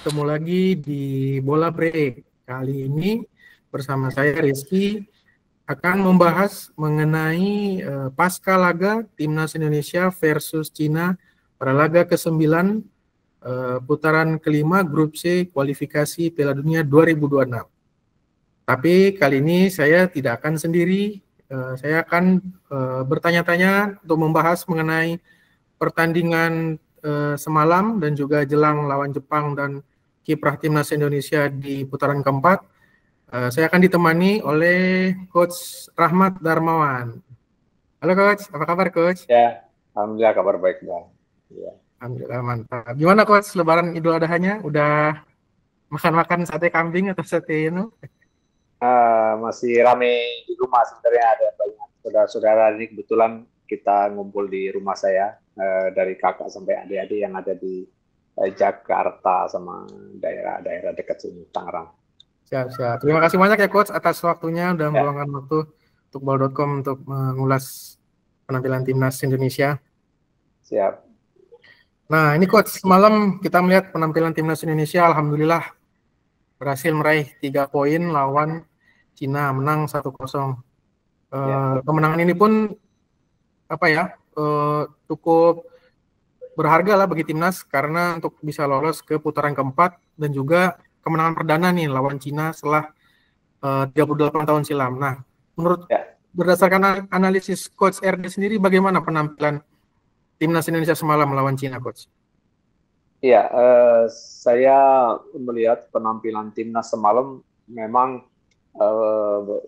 Ketemu lagi di Bola Break. Kali ini bersama saya Rizky akan membahas mengenai pasca laga Timnas Indonesia versus Cina pada laga ke-9 putaran kelima Grup C kualifikasi Piala Dunia 2026. Tapi kali ini saya tidak akan sendiri. Saya akan bertanya-tanya untuk membahas mengenai pertandingan semalam dan juga jelang lawan Jepang dan kiprah Timnas Indonesia di putaran keempat. Saya akan ditemani oleh Coach Rahmat Darmawan. Halo Coach, apa kabar Coach? Ya, alhamdulillah kabar baik Bang. Ya. Alhamdulillah mantap. Gimana Coach Lebaran Idul Adhanya? Udah makan-makan sate kambing atau sate ini? Masih rame di rumah sebenarnya, ada banyak saudara-saudara. Ini kebetulan kita ngumpul di rumah saya, dari kakak sampai adik-adik yang ada di Jakarta sama daerah-daerah dekat sini, Tangerang. Siap. Terima kasih banyak ya Coach atas waktunya udah meluangkan waktu untuk bola.com untuk mengulas penampilan Timnas Indonesia. Siap. Nah ini Coach, semalam kita melihat penampilan Timnas Indonesia, alhamdulillah berhasil meraih 3 poin lawan Cina, menang 1-0. Kemenangan ini pun cukup berharga lah bagi Timnas karena untuk bisa lolos ke putaran keempat dan juga kemenangan perdana nih lawan Cina setelah 38 tahun silam. Nah, berdasarkan analisis Coach RD sendiri, bagaimana penampilan Timnas Indonesia semalam melawan Cina, Coach? Iya, saya melihat penampilan Timnas semalam memang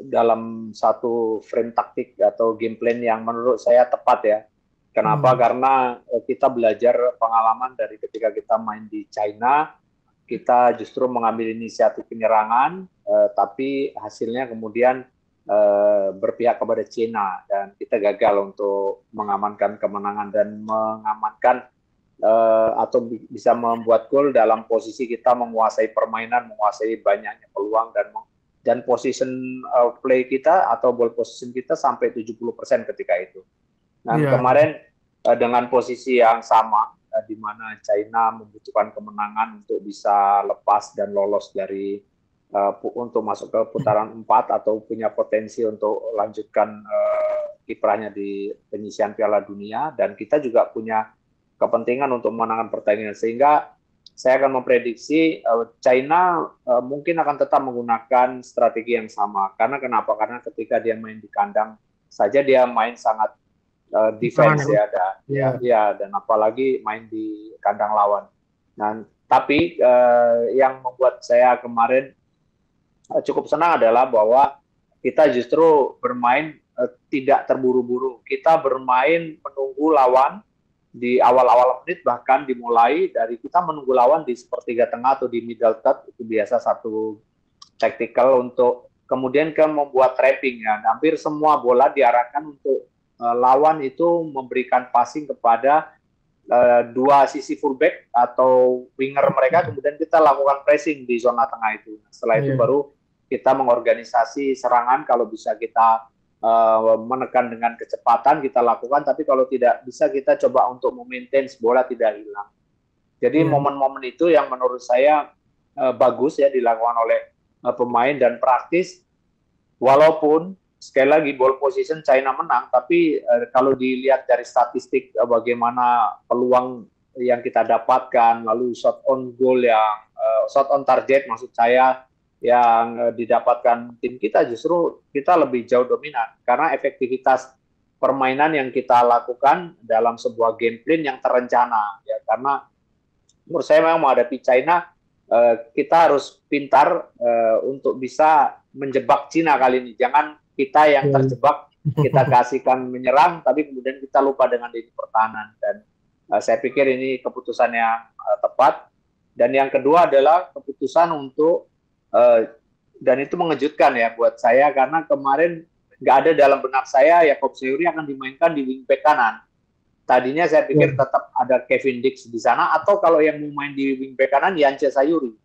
dalam satu frame taktik atau game plan yang menurut saya tepat ya. Kenapa? Karena kita belajar pengalaman dari ketika kita main di China, kita justru mengambil inisiatif penyerangan, tapi hasilnya kemudian berpihak kepada China dan kita gagal untuk mengamankan kemenangan dan mengamankan atau bisa membuat gol dalam posisi kita menguasai permainan, menguasai banyaknya peluang dan position play kita atau ball position kita sampai 70% ketika itu. Nah, kemarin dengan posisi yang sama, di mana China membutuhkan kemenangan untuk bisa lepas dan lolos dari untuk masuk ke putaran 4 atau punya potensi untuk lanjutkan kiprahnya di penyisihan Piala Dunia, dan kita juga punya kepentingan untuk memenangkan pertandingan, sehingga saya akan memprediksi China mungkin akan tetap menggunakan strategi yang sama. Karena kenapa? Karena ketika dia main di kandang saja dia main sangat defense dan apalagi main di kandang lawan. Nah, tapi yang membuat saya kemarin cukup senang adalah bahwa kita justru bermain tidak terburu-buru. Kita bermain menunggu lawan di awal-awal menit, bahkan dimulai dari kita menunggu lawan di sepertiga tengah atau di middle third. Itu biasa satu tactical untuk kemudian membuat trapping ya. Hampir semua bola diarahkan untuk lawan itu memberikan passing kepada dua sisi fullback atau winger mereka, kemudian kita lakukan pressing di zona tengah itu. Setelah itu baru kita mengorganisasi serangan, kalau bisa kita menekan dengan kecepatan kita lakukan, tapi kalau tidak bisa kita coba untuk memaintain bola tidak hilang. Jadi momen-momen itu yang menurut saya bagus ya dilakukan oleh pemain dan praktis, walaupun sekali lagi ball position China menang, tapi kalau dilihat dari statistik bagaimana peluang yang kita dapatkan, lalu shot on goal shot on target maksud saya yang didapatkan tim kita, justru kita lebih jauh dominan karena efektivitas permainan yang kita lakukan dalam sebuah game plan yang terencana ya. Karena menurut saya memang menghadapi China kita harus pintar untuk bisa menjebak Cina kali ini. Jangan kita yang terjebak, kita kasihkan menyerang, tapi kemudian kita lupa dengan lini pertahanan. Dan saya pikir ini keputusan yang tepat. Dan yang kedua adalah keputusan untuk, dan itu mengejutkan ya buat saya, karena kemarin nggak ada dalam benak saya Yaakob Sayuri akan dimainkan di wingback kanan. Tadinya saya pikir tetap ada Kevin Dix di sana, atau kalau yang mau main di wingback kanan, Yance Sayuri.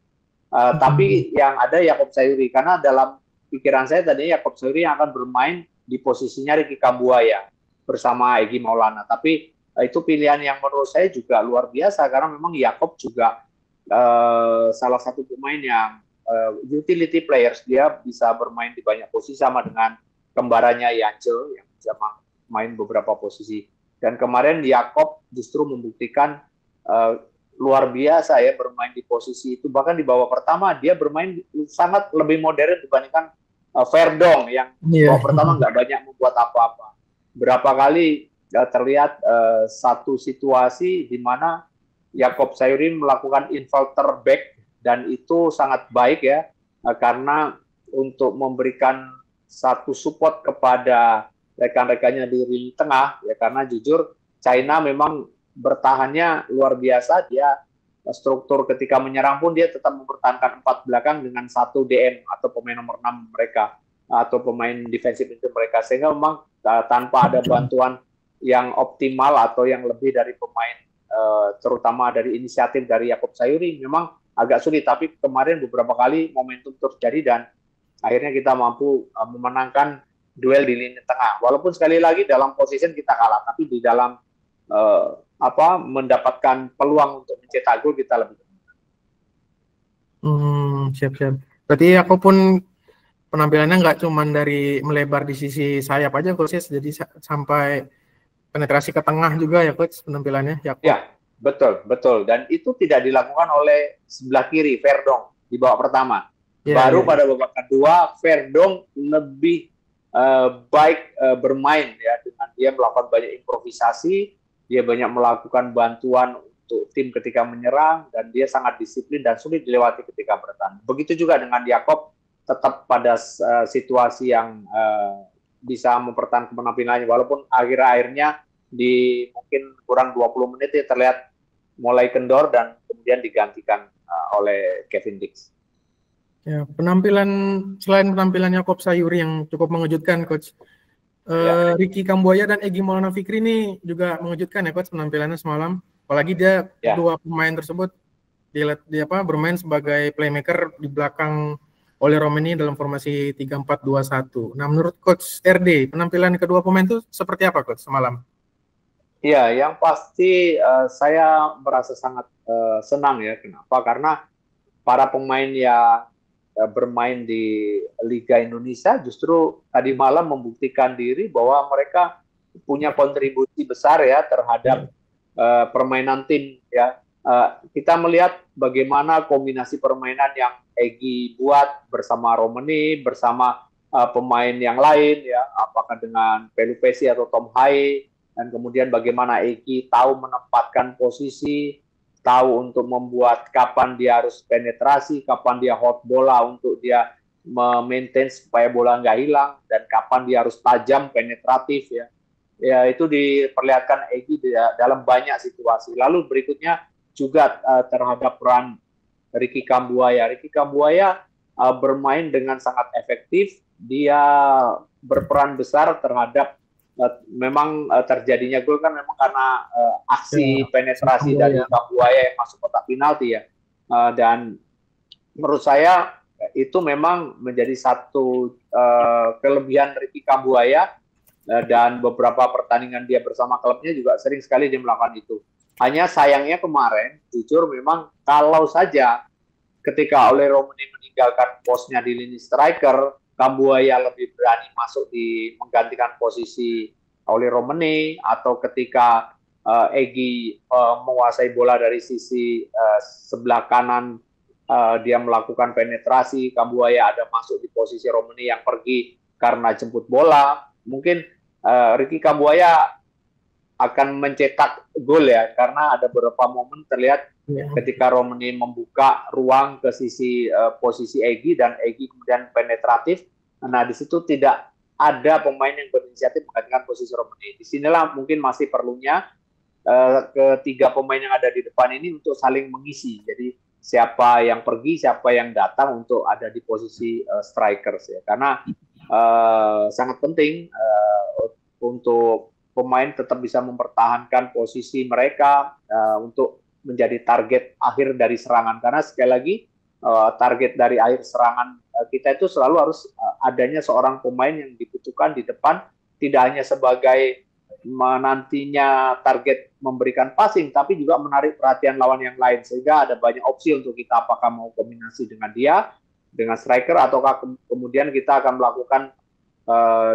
Tapi yang ada Yaakob Sayuri, karena dalam pikiran saya tadinya Yaakob Sayuri yang akan bermain di posisinya Ricky Kambuaya bersama Egy Maulana. Tapi itu pilihan yang menurut saya juga luar biasa, karena memang Yaakob juga salah satu pemain yang utility players, dia bisa bermain di banyak posisi sama dengan kembarannya Yance yang bisa main beberapa posisi. Dan kemarin Jakob justru membuktikan luar biasa ya bermain di posisi itu. Bahkan di babak pertama dia bermain sangat lebih modern dibandingkan Verdong yang babak pertama nggak banyak membuat apa-apa. Berapa kali terlihat satu situasi di mana Jakob Sayuri melakukan infilter back dan itu sangat baik ya karena untuk memberikan satu support kepada rekan-rekannya di lini tengah ya, karena jujur China memang bertahannya luar biasa. Dia struktur ketika menyerang pun dia tetap mempertahankan 4 belakang dengan 1 DM atau pemain nomor 6 mereka atau pemain defensif itu mereka, sehingga memang tanpa ada bantuan yang optimal atau yang lebih dari pemain terutama dari inisiatif dari Jakob Sayuri memang agak sulit. Tapi kemarin beberapa kali momentum terjadi dan akhirnya kita mampu memenangkan duel di lini tengah. Walaupun sekali lagi dalam position kita kalah, tapi di dalam mendapatkan peluang untuk mencetak gol kita lebih. Siap-siap. Berarti aku pun penampilannya nggak cuma dari melebar di sisi sayap aja coach, jadi sampai penetrasi ke tengah juga ya coach penampilannya. Ya, betul. Dan itu tidak dilakukan oleh sebelah kiri Verdong di babak pertama. Baru pada babak kedua Verdong lebih baik bermain ya, dengan dia melakukan banyak improvisasi, dia banyak melakukan bantuan untuk tim ketika menyerang, dan dia sangat disiplin dan sulit dilewati ketika bertahan. Begitu juga dengan Jakob, tetap pada situasi yang bisa mempertahankan penampilannya, walaupun akhir-akhirnya di mungkin kurang 20 menit ya terlihat mulai kendor dan kemudian digantikan oleh Kevin Dix. Ya, selain penampilan Jakob Sayuri yang cukup mengejutkan coach, Ricky Kambuaya dan Egy Maulana Fikri ini juga mengejutkan ya coach penampilannya semalam. Apalagi dia dua pemain tersebut dia bermain sebagai playmaker di belakang oleh Romeni dalam formasi 3-4-2-1. Nah, menurut coach RD, penampilan kedua pemain itu seperti apa coach semalam? Ya, yang pasti saya merasa sangat senang ya. Kenapa? Karena para pemain yang bermain di Liga Indonesia justru tadi malam membuktikan diri bahwa mereka punya kontribusi besar ya terhadap permainan tim ya. Kita melihat bagaimana kombinasi permainan yang Egy buat bersama Romeni, bersama pemain yang lain ya, apakah dengan Pelupesi atau Tom Hai, dan kemudian bagaimana Egy tahu menempatkan posisi, tahu untuk membuat kapan dia harus penetrasi, kapan dia hot bola untuk dia memaintain supaya bola nggak hilang, dan kapan dia harus tajam penetratif ya. Ya, itu diperlihatkan Egy dalam banyak situasi. Lalu berikutnya juga terhadap peran Ricky Kambuaya. Ricky Kambuaya bermain dengan sangat efektif. Dia berperan besar terhadap memang terjadinya gol kan memang karena aksi penetrasi dari Kambuaya yang masuk kotak penalti ya. Dan menurut saya itu memang menjadi satu kelebihan Ricky Kambuaya, dan beberapa pertandingan dia bersama klubnya juga sering sekali dia melakukan itu. Hanya sayangnya kemarin, jujur memang kalau saja ketika oleh Romeni meninggalkan posnya di lini striker, Kambuaya lebih berani masuk menggantikan posisi oleh Romeni, atau ketika Egy menguasai bola dari sisi sebelah kanan, dia melakukan penetrasi, Kambuaya ada masuk di posisi Romeni yang pergi karena jemput bola, mungkin Ricky Kambuaya akan mencetak gol ya, karena ada beberapa momen terlihat ketika Romeni membuka ruang ke sisi posisi Egy dan Egy kemudian penetratif. Nah, di situ tidak ada pemain yang berinisiatif menggantikan posisi Romeni. Disinilah mungkin masih perlunya ketiga pemain yang ada di depan ini untuk saling mengisi. Jadi siapa yang pergi, siapa yang datang untuk ada di posisi strikers ya. Karena sangat penting untuk pemain tetap bisa mempertahankan posisi mereka untuk menjadi target akhir dari serangan. Karena sekali lagi target dari akhir serangan kita itu selalu harus adanya seorang pemain yang dibutuhkan di depan, tidak hanya sebagai menantinya target memberikan passing, tapi juga menarik perhatian lawan yang lain, sehingga ada banyak opsi untuk kita apakah mau kombinasi dengan dia, dengan striker, ataukah kemudian kita akan melakukan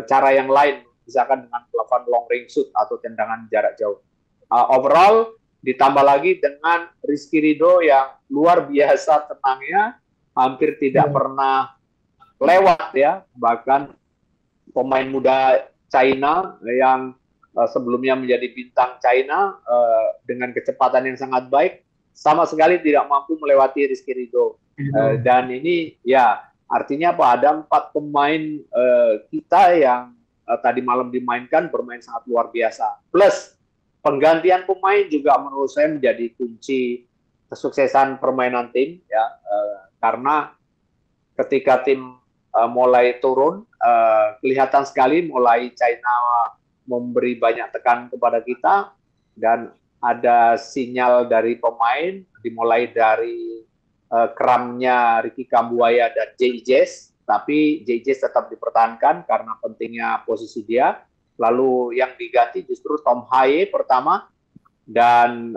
cara yang lain, misalkan dengan melakukan long range shoot atau tendangan jarak jauh. Overall, ditambah lagi dengan Rizky Ridho yang luar biasa tenangnya, hampir tidak pernah lewat ya, bahkan pemain muda China yang sebelumnya menjadi bintang China dengan kecepatan yang sangat baik, sama sekali tidak mampu melewati Rizky Ridho. Dan ini ya artinya apa? Ada 4 pemain kita yang tadi malam dimainkan bermain sangat luar biasa. Plus penggantian pemain juga menurut saya menjadi kunci kesuksesan permainan tim ya, karena ketika tim mulai turun, kelihatan sekali mulai China memberi banyak tekan kepada kita, dan ada sinyal dari pemain, dimulai dari keramnya Ricky Kambuaya dan Jay Jazz, tapi Jay Jazz tetap dipertahankan karena pentingnya posisi dia. Lalu yang diganti justru Tom Haye pertama, dan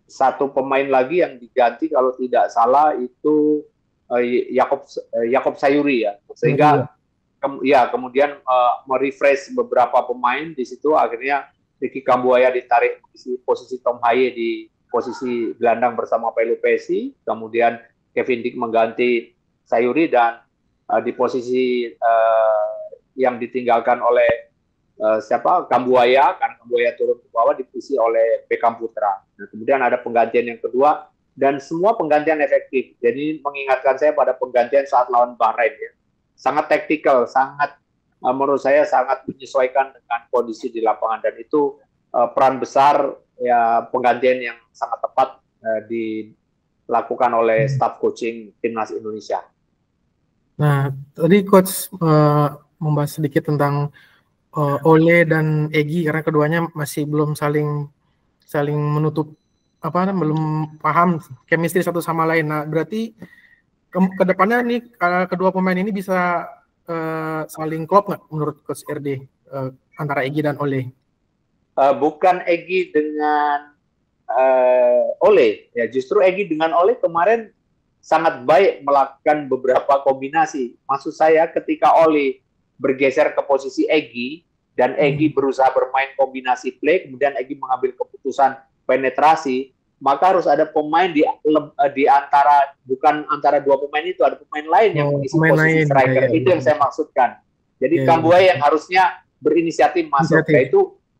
satu pemain lagi yang diganti kalau tidak salah itu Yakob Sayuri ya, sehingga kemudian merefresh beberapa pemain di situ. Akhirnya Ricky Kambuaya ditarik posisi Tom Haye di posisi gelandang bersama Pelu Pesi, kemudian Kevin Dick mengganti Sayuri, dan di posisi yang ditinggalkan oleh Kambuaya, karena Kambuaya turun ke bawah, diisi oleh Beckham Putra. Nah, kemudian ada penggantian yang kedua, dan semua penggantian efektif. Jadi mengingatkan saya pada penggantian saat lawan Bahrain ya. Sangat taktikal, sangat menurut saya sangat menyesuaikan dengan kondisi di lapangan, dan itu peran besar ya, penggantian yang sangat tepat dilakukan oleh staf coaching timnas Indonesia. Nah, tadi coach membahas sedikit tentang Ole dan Egy, karena keduanya masih belum saling menutup belum paham chemistry satu sama lain. Nah, berarti ke depannya nih kedua pemain ini bisa saling klop nggak menurut coach RD antara Egy dan Ole? Bukan Egy dengan Ole ya, justru Egy dengan Ole kemarin sangat baik melakukan beberapa kombinasi. Maksud saya ketika Ole bergeser ke posisi Egy dan Egy berusaha bermain kombinasi play, kemudian Egy mengambil keputusan penetrasi, maka harus ada pemain di antara, bukan antara dua pemain itu, ada pemain lain yang mengisi posisi striker. Itu yang saya maksudkan. Jadi Kambuaya yang harusnya berinisiatif masuk,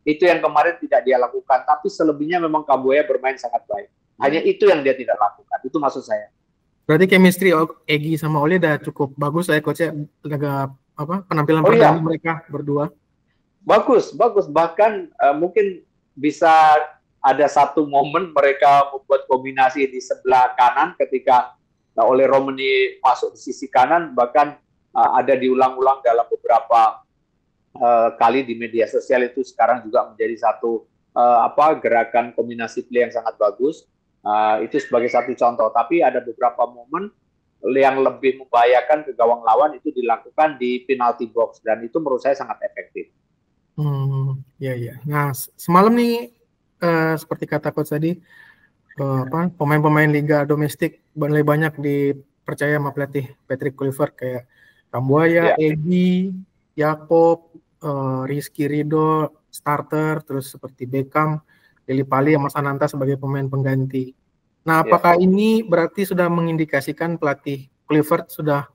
itu yang kemarin tidak dia lakukan. Tapi selebihnya memang Kambuaya bermain sangat baik. Hanya itu yang dia tidak lakukan. Itu maksud saya. Berarti chemistry Egy sama Ole udah cukup bagus ya coach ya, penampilan perdana mereka berdua. Bagus. Bahkan mungkin bisa ada satu momen mereka membuat kombinasi di sebelah kanan ketika Ole Romani masuk di sisi kanan, bahkan ada diulang-ulang dalam beberapa kali di media sosial. Itu sekarang juga menjadi satu gerakan kombinasi play yang sangat bagus. Itu sebagai satu contoh. Tapi ada beberapa momen yang lebih membahayakan ke gawang lawan itu dilakukan di penalty box, dan itu menurut saya sangat efektif. Iya. Nah, semalam nih seperti kata coach tadi, pemain-pemain liga domestik mulai banyak dipercaya sama pelatih Patrick Kluivert, kayak Kambuaya, Egy, Yakob, Rizky Ridho starter, terus seperti Beckham, Lili Pali, sama Sananta sebagai pemain pengganti. Nah, apakah ini berarti sudah mengindikasikan pelatih Kluivert sudah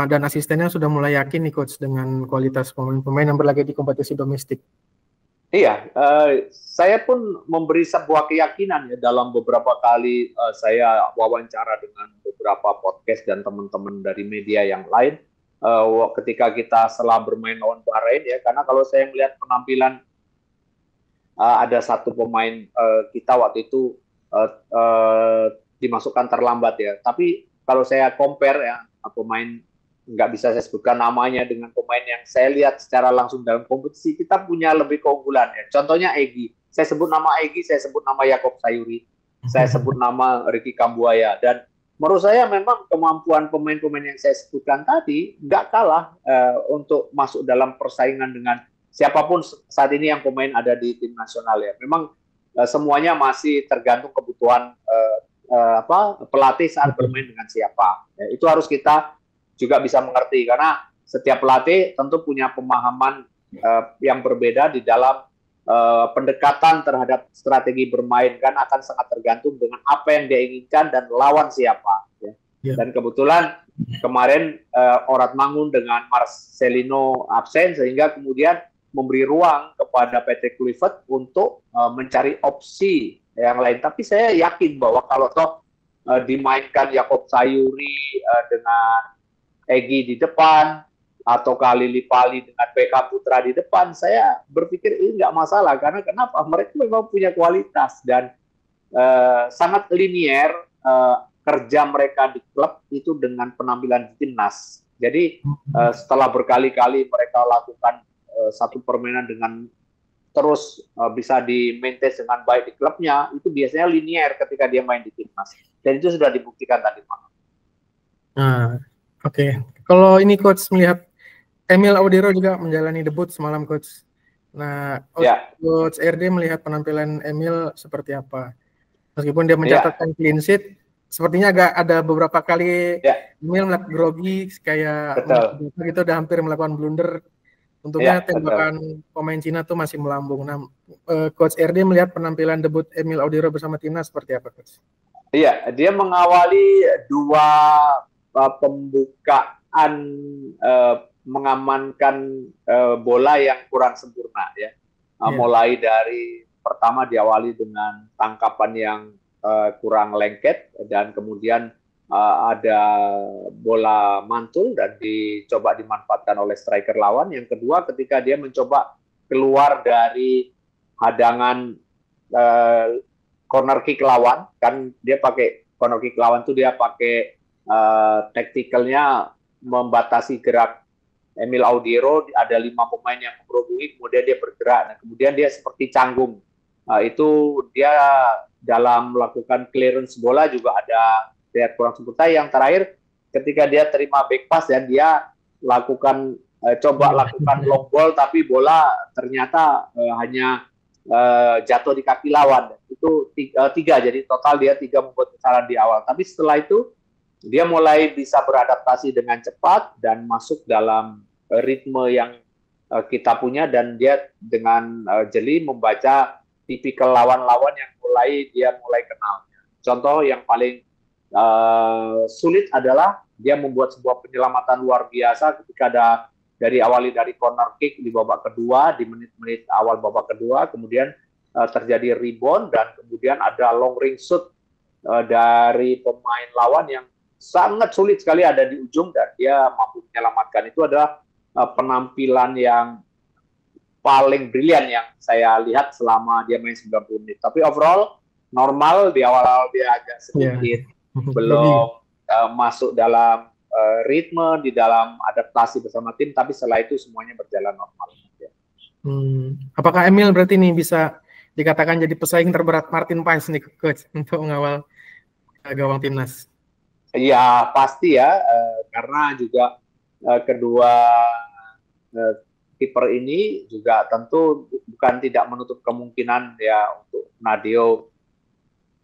dan asistennya sudah mulai yakin nih coach dengan kualitas pemain-pemain yang berlaga di kompetisi domestik? Iya, saya pun memberi sebuah keyakinan ya, dalam beberapa kali saya wawancara dengan beberapa podcast dan teman-teman dari media yang lain ketika kita setelah bermain lawan Bahrain ya, karena kalau saya melihat penampilan ada satu pemain kita waktu itu dimasukkan terlambat ya, tapi kalau saya compare ya pemain, nggak bisa saya sebutkan namanya, dengan pemain yang saya lihat secara langsung dalam kompetisi, kita punya lebih keunggulan ya. Contohnya Egy, saya sebut nama Egy, saya sebut nama Yakob Sayuri, saya sebut nama Ricky Kambuaya, dan menurut saya memang kemampuan pemain-pemain yang saya sebutkan tadi nggak kalah untuk masuk dalam persaingan dengan siapapun saat ini yang pemain ada di tim nasional ya. Memang semuanya masih tergantung kebutuhan pelatih saat bermain dengan siapa. Ya, itu harus kita juga bisa mengerti karena setiap pelatih tentu punya pemahaman yang berbeda di dalam pendekatan terhadap strategi bermain, kan akan sangat tergantung dengan apa yang dia inginkan dan lawan siapa. Ya. Yeah. Dan kebetulan kemarin Oratmangun dengan Marcelino absen sehingga kemudian memberi ruang kepada Patrick Kluivert untuk mencari opsi yang lain. Tapi saya yakin bahwa kalau toh dimainkan Yakob Sayuri dengan Egy di depan atau Lili Pali dengan PK Putra di depan, saya berpikir ini nggak masalah karena kenapa? Mereka memang punya kualitas dan sangat linier kerja mereka di klub itu dengan penampilan di timnas. Jadi setelah berkali-kali mereka lakukan satu permainan dengan terus bisa di-maintain dengan baik di klubnya, itu biasanya linier ketika dia main di timnas. Dan itu sudah dibuktikan tadi malam. Oke. Kalau ini coach melihat Emil Audero juga menjalani debut semalam coach. Nah, Coach RD melihat penampilan Emil seperti apa? Meskipun dia mencatatkan clean sheet, sepertinya agak ada beberapa kali Emil melihat grogi kayak gitu, udah hampir melakukan blunder. Untungnya tembakan pemain Cina tuh masih melambung. Nah, Coach RD melihat penampilan debut Emil Audero bersama timnas seperti apa, Coach? Iya, dia mengawali dua pembukaan mengamankan bola yang kurang sempurna ya. Mulai dari pertama diawali dengan tangkapan yang kurang lengket dan kemudian ada bola mantul dan dicoba dimanfaatkan oleh striker lawan. Yang kedua ketika dia mencoba keluar dari hadangan corner kick lawan, kan dia pakai corner kick lawan tuh dia pakai tacticalnya membatasi gerak Emil Audero, ada 5 pemain yang menghubungi, kemudian dia bergerak, nah, kemudian dia seperti canggung. Itu dia dalam melakukan clearance bola juga ada dia kurang sempurna. Yang terakhir ketika dia terima back pass dan dia lakukan lakukan long ball, tapi bola ternyata hanya jatuh di kaki lawan. Itu 3, jadi total dia 3 membuat kesalahan di awal. Tapi setelah itu dia mulai bisa beradaptasi dengan cepat dan masuk dalam ritme yang kita punya dan dia dengan jeli membaca tipikal lawan-lawan yang dia mulai kenal. Contoh yang paling sulit adalah dia membuat sebuah penyelamatan luar biasa ketika dari corner kick di babak kedua, di menit-menit awal babak kedua, kemudian terjadi rebound dan kemudian ada long range shoot dari pemain lawan yang sangat sulit sekali ada di ujung dan dia mampu menyelamatkan. Itu adalah penampilan yang paling brilian yang saya lihat selama dia main 90 menit. Tapi overall normal, di awal-awal dia agak sedikit belum masuk dalam ritme, di dalam adaptasi bersama tim, tapi setelah itu semuanya berjalan normal. Apakah Emil berarti nih bisa dikatakan jadi pesaing terberat Martin Paes nih coach untuk mengawal gawang timnas? Ya pasti ya, karena juga kedua kiper ini juga tentu bukan tidak menutup kemungkinan ya untuk Nadeo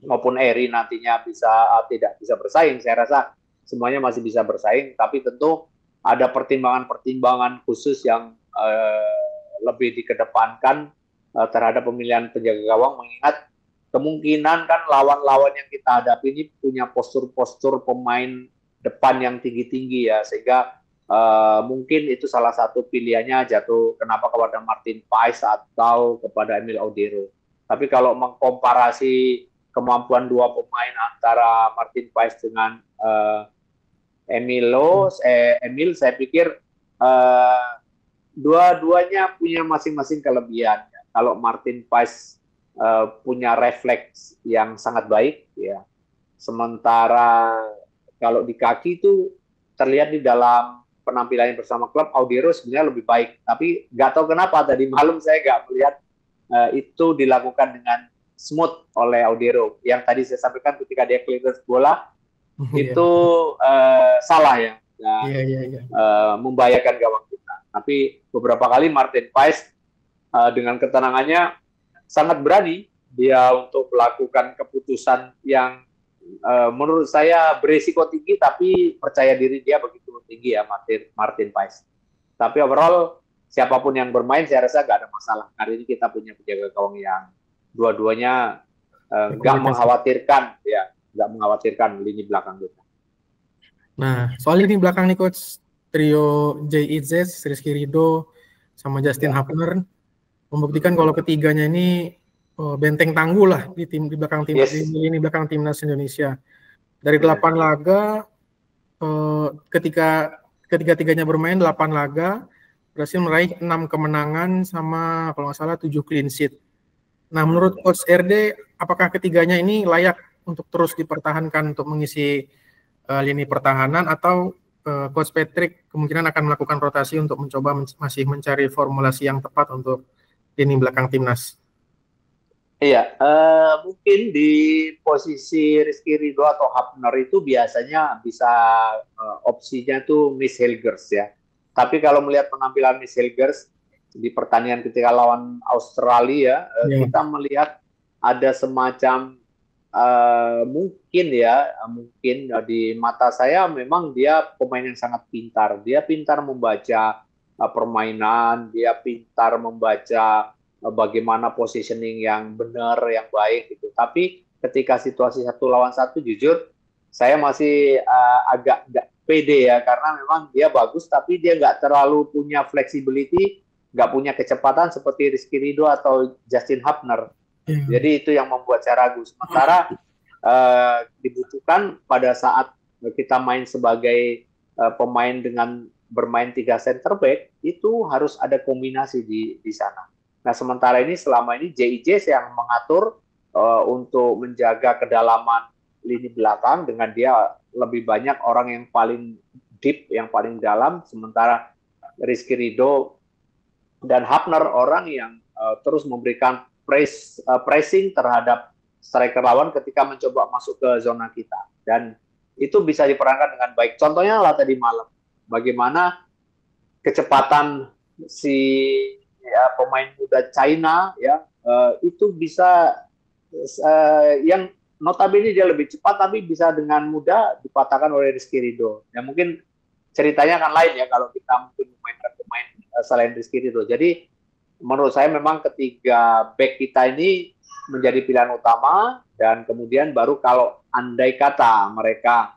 maupun Eri nantinya tidak bisa bersaing. Saya rasa semuanya masih bisa bersaing, tapi tentu ada pertimbangan-pertimbangan khusus yang lebih dikedepankan terhadap pemilihan penjaga gawang, mengingat kemungkinan kan lawan-lawan yang kita hadapi ini punya postur-postur pemain depan yang tinggi-tinggi ya, sehingga mungkin itu salah satu pilihannya jatuh kenapa kepada Martin Paes atau kepada Emil Audero. Tapi kalau mengkomparasi kemampuan dua pemain antara Martin Paes dengan Emil, saya pikir dua-duanya punya masing-masing kelebihan. Kalau Martin Paes punya refleks yang sangat baik ya. Sementara kalau di kaki itu terlihat di dalam penampilannya bersama klub Audero sebenarnya lebih baik. Tapi nggak tahu kenapa tadi malam saya nggak melihat itu dilakukan dengan smooth oleh Audero. Yang tadi saya sampaikan ketika dia clearance bola itu salah ya. Dan, membahayakan gawang kita. Tapi beberapa kali Martin Paes dengan ketenangannya sangat berani dia untuk melakukan keputusan yang menurut saya berisiko tinggi, tapi percaya diri dia begitu tinggi ya, Martin Paes. Tapi overall siapapun yang bermain saya rasa nggak ada masalah. Hari ini kita punya penjaga gawang yang dua-duanya nggak mengkhawatirkan ya, nggak mengkhawatirkan lini belakang kita. Nah, soal lini belakang nih coach, trio JIZ, Rizky Ridho, sama Justin Hapner membuktikan kalau ketiganya ini benteng tangguh lah di belakang tim, di lini belakang timnas Indonesia. Dari 8 laga, ketika ketiga-tiganya bermain 8 laga, berhasil meraih 6 kemenangan sama kalau nggak salah 7 clean sheet. Nah, menurut Coach RD, apakah ketiganya ini layak untuk terus dipertahankan untuk mengisi lini pertahanan, atau Coach Patrick kemungkinan akan melakukan rotasi untuk mencoba masih mencari formulasi yang tepat untuk lini belakang timnas? Iya, mungkin di posisi Rizky Ridho atau Hapner itu biasanya bisa opsinya tuh Miss Hilgers ya. Tapi kalau melihat penampilan Miss Hilgers di pertandingan ketika lawan Australia, kita melihat ada semacam mungkin di mata saya memang dia pemain yang sangat pintar. Dia pintar membaca permainan, dia pintar membaca bagaimana positioning yang benar, yang baik gitu. Tapi ketika situasi 1 lawan 1, jujur saya masih agak nggak pede ya, karena memang dia bagus tapi dia nggak terlalu punya flexibility, nggak punya kecepatan seperti Rizky Ridho atau Justin Hapner. Jadi itu yang membuat saya ragu. Sementara dibutuhkan pada saat kita main sebagai pemain dengan bermain 3 center back, itu harus ada kombinasi di sana. Nah, sementara ini selama ini JIJ yang mengatur untuk menjaga kedalaman lini belakang dengan dia lebih banyak orang yang paling deep, yang paling dalam, sementara Rizky Ridho dan Hapner orang yang terus memberikan pressing terhadap striker lawan ketika mencoba masuk ke zona kita. Dan itu bisa diperankan dengan baik. Contohnya lah tadi malam, bagaimana kecepatan si pemain muda China ya itu bisa yang notabene dia lebih cepat tapi bisa dengan mudah dipatahkan oleh Rizky Ridho. Ya mungkin ceritanya akan lain ya kalau kita mungkin memainkan pemain selain Rizky Ridho. Jadi menurut saya memang ketiga back kita ini menjadi pilihan utama, dan kemudian baru kalau andai kata mereka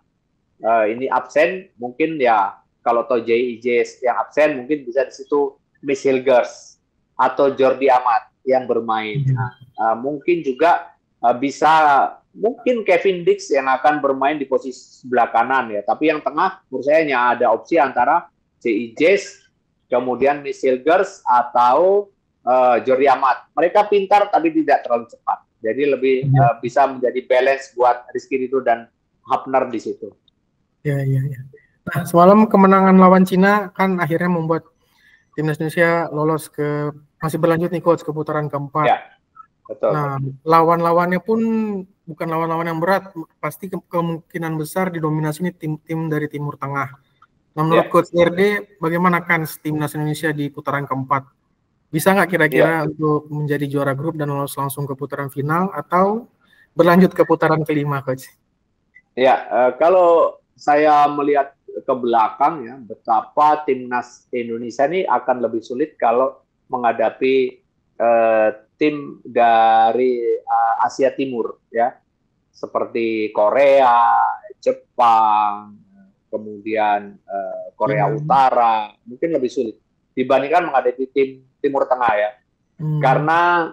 ini absen, mungkin ya kalau toh JIJ yang absen mungkin bisa di situ Miss Hilgers atau Jordi Amat yang bermain. Nah, mungkin juga bisa mungkin Kevin Dix yang akan bermain di posisi sebelah kanan ya. Tapi yang tengah menurut saya hanya ada opsi antara JIJ, kemudian Miss Hilgers atau Jordi Amat. Mereka pintar tapi tidak terlalu cepat. Jadi lebih bisa menjadi balance buat Rizky Ridho dan Hapner di situ. Ya. Nah, semalam kemenangan lawan Cina kan akhirnya membuat timnas Indonesia lolos masih berlanjut nih coach ke putaran keempat. Ya, betul. Nah, lawan-lawannya pun bukan lawan-lawan yang berat, pasti kemungkinan besar didominasi ini tim-tim dari Timur Tengah. Nah, menurut Coach RD, bagaimana kan timnas Indonesia di putaran keempat? Bisa nggak kira-kira untuk menjadi juara grup dan lolos langsung ke putaran final, atau berlanjut ke putaran kelima, Coach? Ya, kalau saya melihat ke belakang ya, betapa timnas Indonesia ini akan lebih sulit kalau menghadapi tim dari Asia Timur ya, seperti Korea, Jepang, kemudian Korea Utara, mungkin lebih sulit dibandingkan menghadapi tim Timur Tengah ya. Karena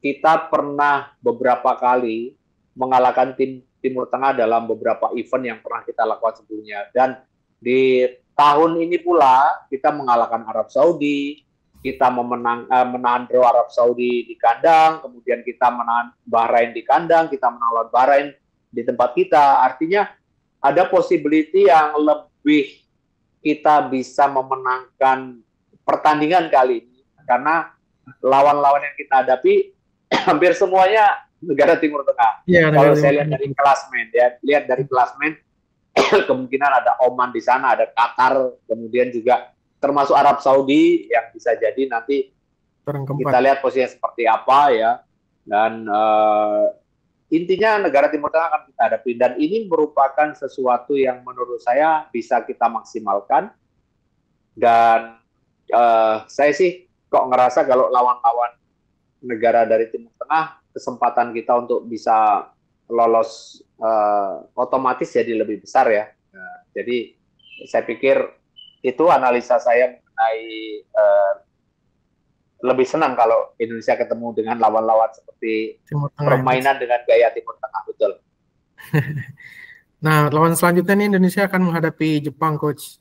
kita pernah beberapa kali mengalahkan tim Timur Tengah dalam beberapa event yang pernah kita lakukan sebelumnya, dan di tahun ini pula kita mengalahkan Arab Saudi, kita menahan draw Arab Saudi di kandang, kemudian kita menahan Bahrain di kandang, kita menang lawan Bahrain di tempat kita. Artinya ada possibility yang lebih kita bisa memenangkan pertandingan kali ini, karena lawan-lawan yang kita hadapi hampir semuanya negara Timur Tengah. Kalau saya lihat dari klasmen, lihat dari klasmen, kemungkinan ada Oman di sana, ada Qatar, kemudian juga termasuk Arab Saudi yang bisa jadi nanti orang keempat. Kita lihat posisinya seperti apa ya. Dan intinya negara Timur Tengah akan kita hadapi. Dan ini merupakan sesuatu yang menurut saya bisa kita maksimalkan. Dan saya sih kok ngerasa kalau lawan-lawan negara dari Timur Tengah, kesempatan kita untuk bisa lolos otomatis jadi lebih besar ya. Jadi saya pikir itu analisa saya mengenai lebih senang kalau Indonesia ketemu dengan lawan-lawan seperti permainan dengan gaya Timur Tengah, betul. Nah, lawan selanjutnya nih Indonesia akan menghadapi Jepang, Coach.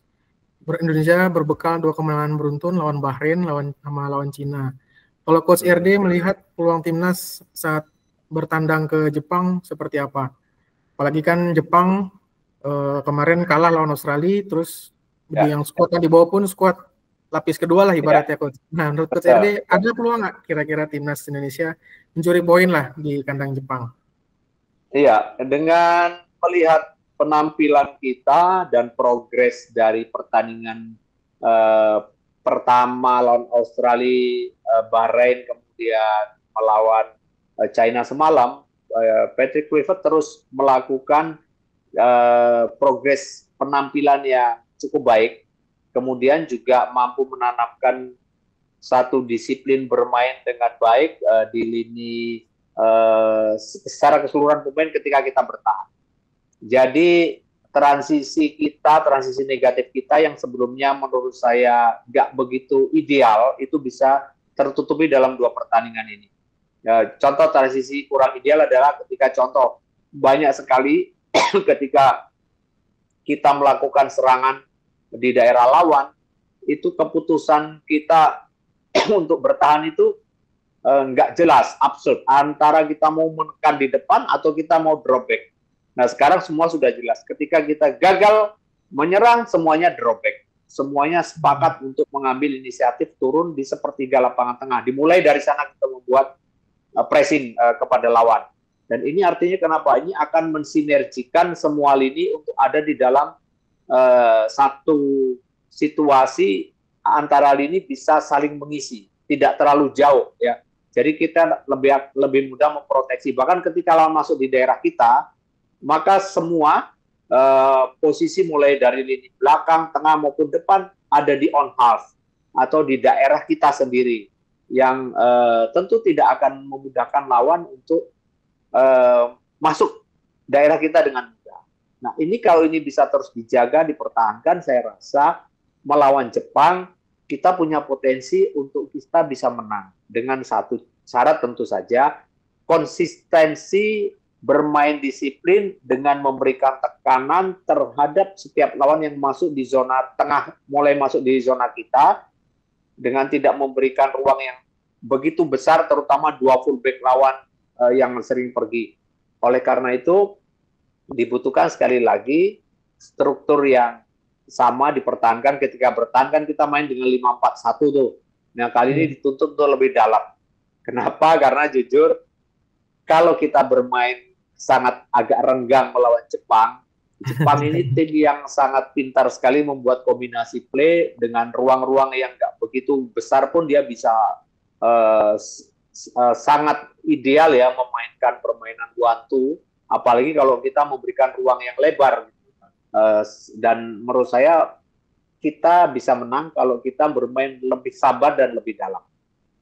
Indonesia berbekal 2 kemenangan beruntun lawan Bahrain, lawan Cina. Kalau Coach RD melihat peluang timnas saat bertandang ke Jepang seperti apa? Apalagi kan Jepang kemarin kalah lawan Australia, terus yang skuad di bawah pun skuad lapis kedua lah ibaratnya, Coach. Nah, menurut Coach RD ada peluang nggak kira-kira timnas Indonesia mencuri poin lah di kandang Jepang? Iya, dengan melihat penampilan kita dan progres dari pertandingan pertama lawan Australia, Bahrain, kemudian melawan China semalam, Patrick Kluivert terus melakukan progres penampilan yang cukup baik, kemudian juga mampu menanamkan satu disiplin bermain dengan baik di lini secara keseluruhan pemain ketika kita bertahan. Jadi transisi negatif kita yang sebelumnya menurut saya nggak begitu ideal, itu bisa tertutupi dalam 2 pertandingan ini. Contoh transisi kurang ideal adalah ketika banyak sekali ketika kita melakukan serangan di daerah lawan, itu keputusan kita untuk bertahan itu nggak jelas, absurd. Antara kita mau menekan di depan atau kita mau drop back. Nah, sekarang semua sudah jelas. Ketika kita gagal menyerang, semuanya drop back. Semuanya sepakat untuk mengambil inisiatif turun di sepertiga lapangan tengah. Dimulai dari sana kita membuat pressing kepada lawan. Dan ini artinya kenapa? Ini akan mensinergikan semua lini untuk ada di dalam satu situasi antara lini bisa saling mengisi, tidak terlalu jauh ya. Jadi kita lebih mudah memproteksi. Bahkan ketika lawan masuk di daerah kita, maka semua posisi mulai dari lini belakang, tengah maupun depan ada di on half atau di daerah kita sendiri, yang tentu tidak akan memudahkan lawan untuk masuk daerah kita dengan mudah. Nah, ini kalau ini bisa terus dijaga, dipertahankan, saya rasa melawan Jepang kita punya potensi untuk kita bisa menang. Dengan satu syarat tentu saja, konsistensi bermain disiplin dengan memberikan tekanan terhadap setiap lawan yang masuk di zona tengah, mulai masuk di zona kita, dengan tidak memberikan ruang yang begitu besar, terutama 2 fullback lawan yang sering pergi. Oleh karena itu, dibutuhkan sekali lagi struktur yang sama dipertahankan. Ketika bertahan kan kita main dengan 5-4-1 tuh. Nah, kali ini dituntut untuk lebih dalam. Kenapa? Karena jujur, kalau kita bermain sangat agak renggang melawan Jepang ini tim yang sangat pintar sekali membuat kombinasi play dengan ruang-ruang yang nggak begitu besar pun dia bisa sangat ideal ya memainkan permainan 1-2, apalagi kalau kita memberikan ruang yang lebar. Dan menurut saya kita bisa menang kalau kita bermain lebih sabar dan lebih dalam.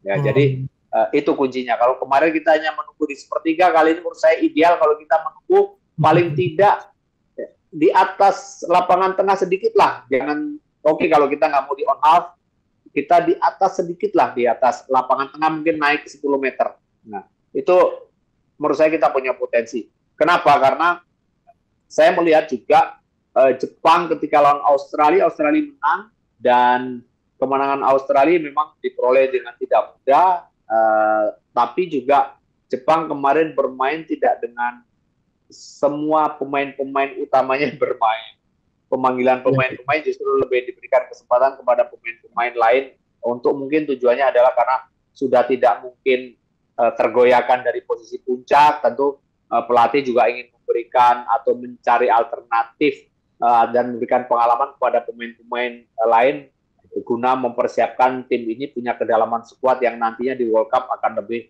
Ya, jadi itu kuncinya. Kalau kemarin kita hanya menunggu di sepertiga, kali ini menurut saya ideal kalau kita menunggu paling tidak di atas lapangan tengah sedikit lah. Jangan, kalau kita nggak mau di on half, kita di atas sedikit lah, di atas lapangan tengah mungkin naik 10 meter. Nah, itu menurut saya kita punya potensi. Kenapa? Karena saya melihat juga Jepang ketika lawan Australia menang, dan kemenangan Australia memang diperoleh dengan tidak mudah, tapi juga Jepang kemarin bermain tidak dengan semua pemain-pemain utamanya bermain. Pemanggilan pemain-pemain justru lebih diberikan kesempatan kepada pemain-pemain lain, untuk mungkin tujuannya adalah karena sudah tidak mungkin tergoyahkan dari posisi puncak. Tentu pelatih juga ingin memberikan atau mencari alternatif dan memberikan pengalaman kepada pemain-pemain lain guna mempersiapkan tim ini punya kedalaman skuad yang nantinya di World Cup akan lebih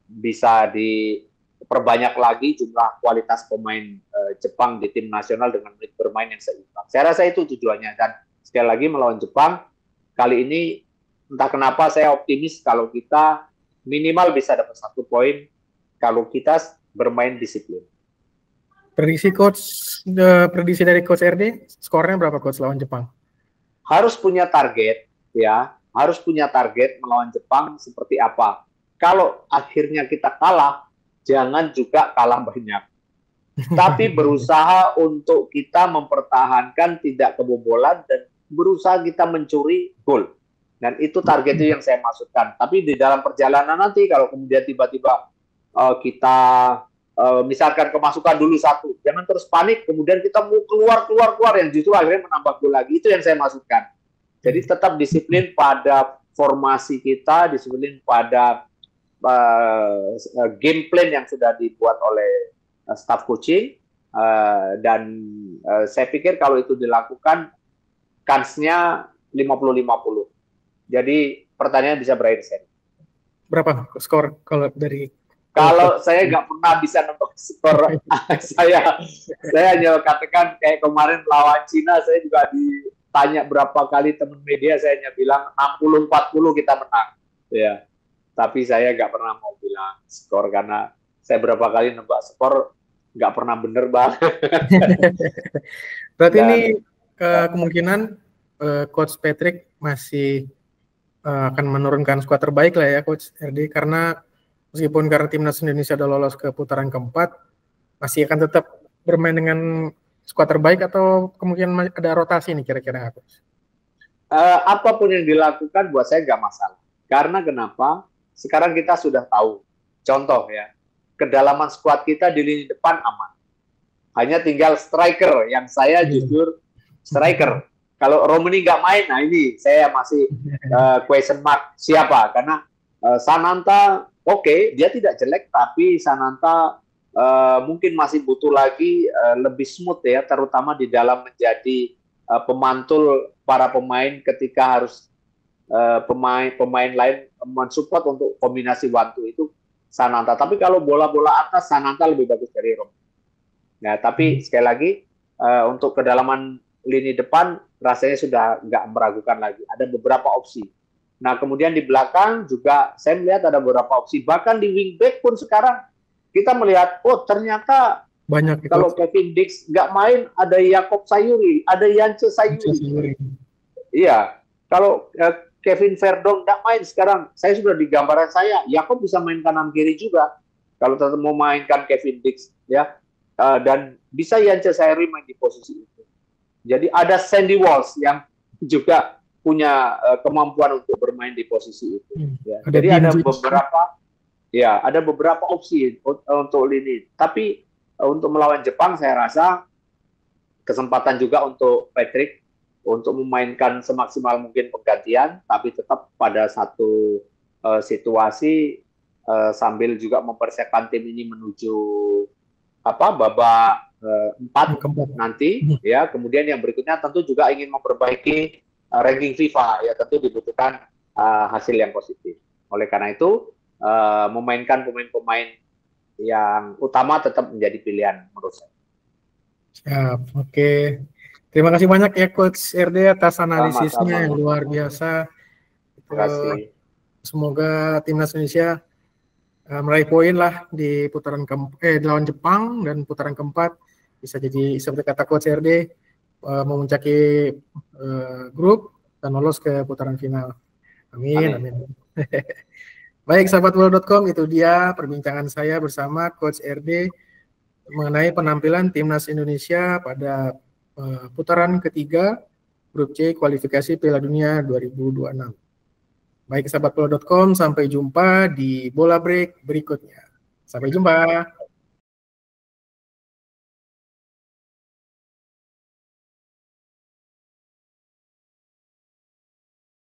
bisa diperbanyak lagi jumlah kualitas pemain Jepang di tim nasional dengan menit bermain yang seimbang. Saya rasa itu tujuannya, dan sekali lagi melawan Jepang kali ini entah kenapa saya optimis kalau kita minimal bisa dapat 1 poin kalau kita bermain disiplin. Prediksi dari Coach RD, skornya berapa Coach lawan Jepang? Harus punya target, ya, harus punya target melawan Jepang seperti apa. Kalau akhirnya kita kalah, jangan juga kalah banyak. Tapi berusaha untuk kita mempertahankan tidak kebobolan dan berusaha kita mencuri gol. Dan itu target itu yang saya maksudkan. Tapi di dalam perjalanan nanti kalau kemudian tiba-tiba kita misalkan kemasukan dulu 1, jangan terus panik, kemudian kita mau keluar yang justru akhirnya menambah gol lagi. Itu yang saya maksudkan. Jadi tetap disiplin pada formasi kita, disiplin pada game plan yang sudah dibuat oleh staff coaching, dan saya pikir kalau itu dilakukan kansnya 50-50. Jadi pertanyaan bisa berakhir seri. Berapa skor kalau dari? Kalau saya nggak pernah bisa nembak skor, saya hanya katakan kayak kemarin lawan Cina, saya juga ditanya berapa kali teman media, saya hanya bilang 60-40 kita menang, ya. Tapi saya nggak pernah mau bilang skor karena saya berapa kali nembak skor nggak pernah bener banget. Berarti ini kemungkinan Coach Patrick masih akan menurunkan skuad terbaik lah ya Coach RD, karena meskipun karena timnas Indonesia sudah lolos ke putaran keempat, masih akan tetap bermain dengan skuad terbaik atau kemungkinan ada rotasi nih kira-kira Coach? Apapun yang dilakukan buat saya nggak masalah. Karena kenapa? Sekarang kita sudah tahu. Contoh ya, kedalaman skuad kita di lini depan aman. Hanya tinggal striker yang saya jujur striker. Kalau Romani nggak main, nah ini saya masih question mark siapa, karena Sananta oke, dia tidak jelek, tapi Sananta mungkin masih butuh lagi lebih smooth ya, terutama di dalam menjadi pemantul para pemain ketika harus pemain lain mensupport untuk kombinasi one-two itu Sananta. Tapi kalau bola-bola atas, Sananta lebih bagus dari Romani. Nah, tapi sekali lagi untuk kedalaman lini depan rasanya sudah nggak meragukan lagi. Ada beberapa opsi. Nah, kemudian di belakang juga saya melihat ada beberapa opsi. Bahkan di wingback pun sekarang kita melihat, oh ternyata banyak kalau Kevin Dix nggak main, ada Yakob Sayuri, ada Yance Sayuri. Iya, kalau Kevin Verdong nggak main sekarang, saya sudah di gambaran saya, Yakob bisa main kanan kiri juga. Kalau tetap mau mainkan Kevin Dix, ya, dan bisa Yance Sayuri main di posisi itu. Jadi ada Sandy Walsh yang juga punya kemampuan untuk bermain di posisi itu. Ya. Jadi ada beberapa opsi untuk lini. Tapi untuk melawan Jepang saya rasa kesempatan juga untuk Patrick untuk memainkan semaksimal mungkin penggantian, tapi tetap pada satu situasi sambil juga mempersiapkan tim ini menuju babak 4 nanti, ya. Kemudian yang berikutnya tentu juga ingin memperbaiki ranking FIFA, ya tentu dibutuhkan hasil yang positif. Oleh karena itu memainkan pemain-pemain yang utama tetap menjadi pilihan menurut saya. Siap, oke. Terima kasih banyak ya Coach RD atas analisisnya yang luar biasa. Terima kasih. Semoga timnas Indonesia meraih poin lah di putaran lawan Jepang, dan putaran keempat bisa jadi seperti kata Coach RD memuncaki grup dan lolos ke putaran final. Amin. Baik, sahabatbola.com, itu dia perbincangan saya bersama Coach RD mengenai penampilan timnas Indonesia pada putaran ketiga grup C kualifikasi Piala Dunia 2026. Baik, sahabatbola.com, sampai jumpa di Bola Break berikutnya. Sampai jumpa.